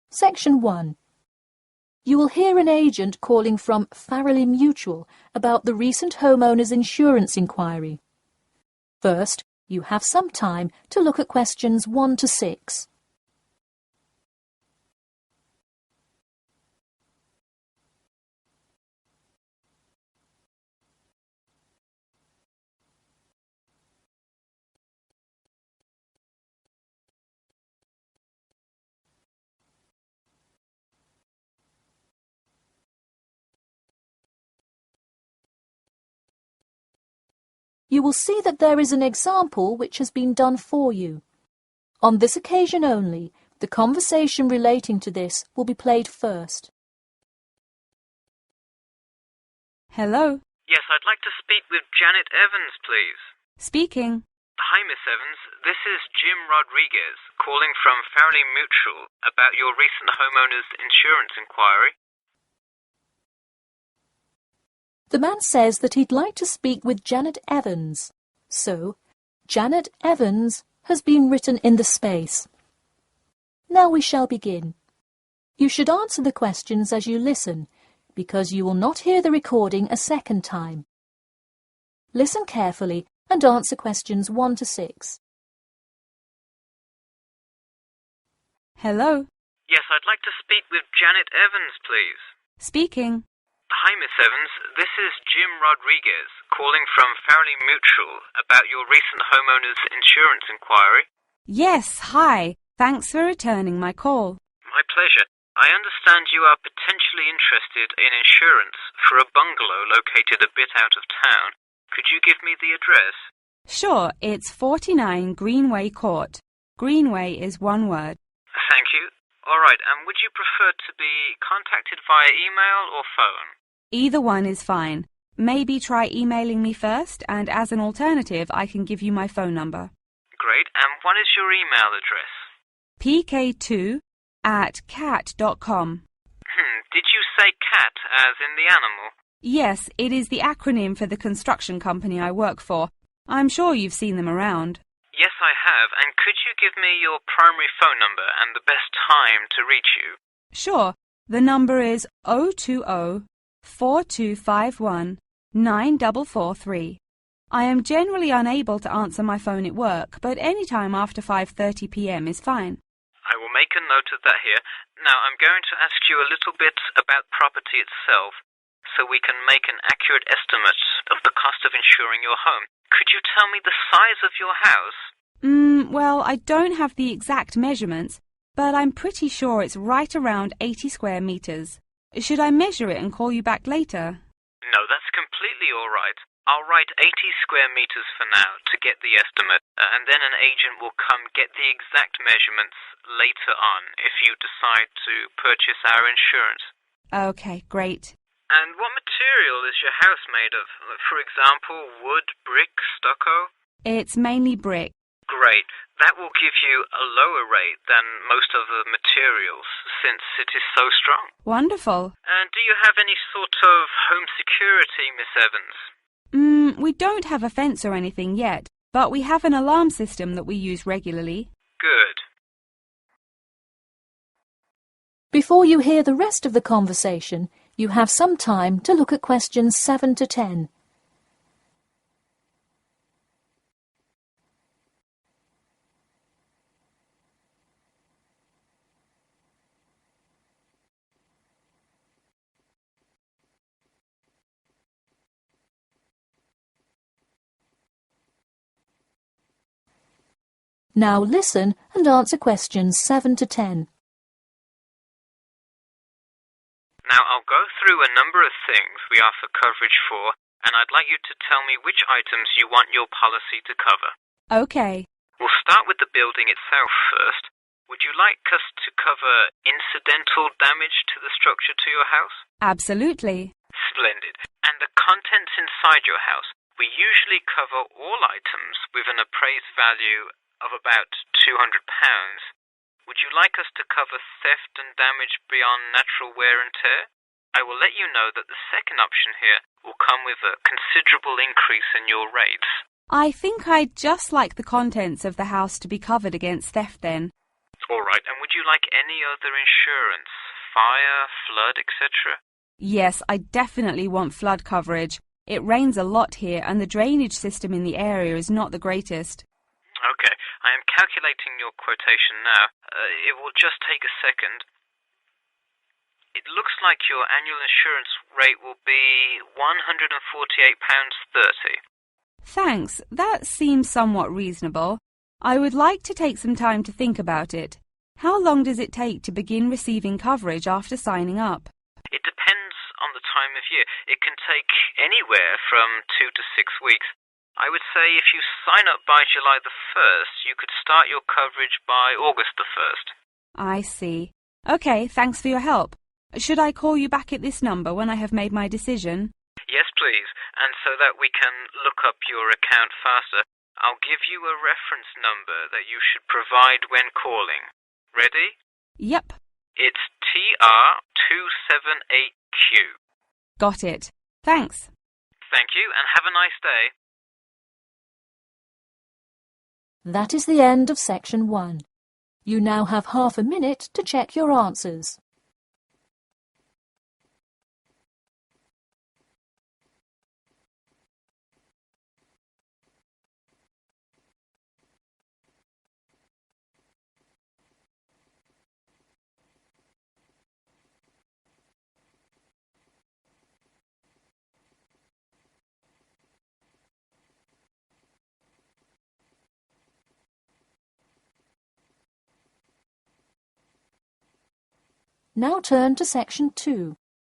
Section 1. You will hear an agent calling from Farrelly Mutual about the recent homeowners insurance inquiry. First, you have some time to look at questions 1 to 6. You will see that there is an example which has been done for you. On this occasion only, the conversation relating to this will be played first. Hello? Yes, I'd like to speak with Janet Evans, please. Speaking. Hi, Miss Evans. This is Jim Rodriguez, calling from Farrelly Mutual about your recent homeowners insurance inquiry. The man says that he'd like to speak with Janet Evans. So, Janet Evans has been written in the space. Now we shall begin. You should answer the questions as you listen, because you will not hear the recording a second time. Listen carefully and answer questions 1 to 6. Hello? Yes, I'd like to speak with Janet Evans, please. Speaking. Hi, Miss Evans. This is Jim Rodriguez, calling from Farrelly Mutual about your recent homeowners insurance inquiry. Yes, hi. Thanks for returning my call. My pleasure. I understand you are potentially interested in insurance for a bungalow located a bit out of town. Could you give me the address? Sure, it's 49 Greenway Court. Greenway is one word. Thank you. All right, and would you prefer to be contacted via email or phone? Either one is fine. Maybe try emailing me first, and as an alternative, I can give you my phone number. Great, and what is your email address? pk2@cat.com. Did you say cat as in the animal? Yes, it is the acronym for the construction company I work for. I'm sure you've seen them around. Yes, I have, and could you give me your primary phone number and the best time to reach you? Sure. The number is 020-4251-9443. I am generally unable to answer my phone at work, but any time after 5:30 p.m. is fine. I will make a note of that here. Now, I'm going to ask you a little bit about property itself, so we can make an accurate estimate of the cost of insuring your home. Could you tell me the size of your house? Well, I don't have the exact measurements, but I'm pretty sure it's right around 80 square meters. Should I measure it and call you back later? No, that's completely all right. I'll write 80 square meters for now to get the estimate, and then an agent will come get the exact measurements later on if you decide to purchase our insurance. Okay, great. And what material is your house made of? For example, wood, brick, stucco? It's mainly brick. Great. That will give you a lower rate than most of the materials, since it is so strong. Wonderful. And do you have any sort of home security, Miss Evans? We don't have a fence or anything yet, but we have an alarm system that we use regularly. Good. Before you hear the rest of the conversation, you have some time to look at questions 7 to 10. Now listen and answer questions 7 to 10. Now I'll go through a number of things we offer coverage for, and I'd like you to tell me which items you want your policy to cover. Okay. We'll start with the building itself first. Would you like us to cover incidental damage to the structure to your house? Absolutely. Splendid. And the contents inside your house? We usually cover all items with an appraised value of about £200. Would you like us to cover theft and damage beyond natural wear and tear? I will let you know that the second option here will come with a considerable increase in your rates. I think I'd just like the contents of the house to be covered against theft then. All right, and would you like any other insurance? Fire, flood, etc.? Yes, I definitely want flood coverage. It rains a lot here and the drainage system in the area is not the greatest. Okay, I am calculating your quotation now. It will just take a second. It looks like your annual insurance rate will be £148.30. Thanks, that seems somewhat reasonable. I would like to take some time to think about it. How long does it take to begin receiving coverage after signing up? It depends on the time of year. It can take anywhere from 2 to 6 weeks. I would say if you sign up by July the 1st, you could start your coverage by August the 1st. I see. Okay, thanks for your help. Should I call you back at this number when I have made my decision? Yes, please. And so that we can look up your account faster, I'll give you a reference number that you should provide when calling. Ready? Yep. It's TR278Q. Got it. Thanks. Thank you, and have a nice day. That is the end of section 1. You now have half a minute to check your answers. Now turn to section 2.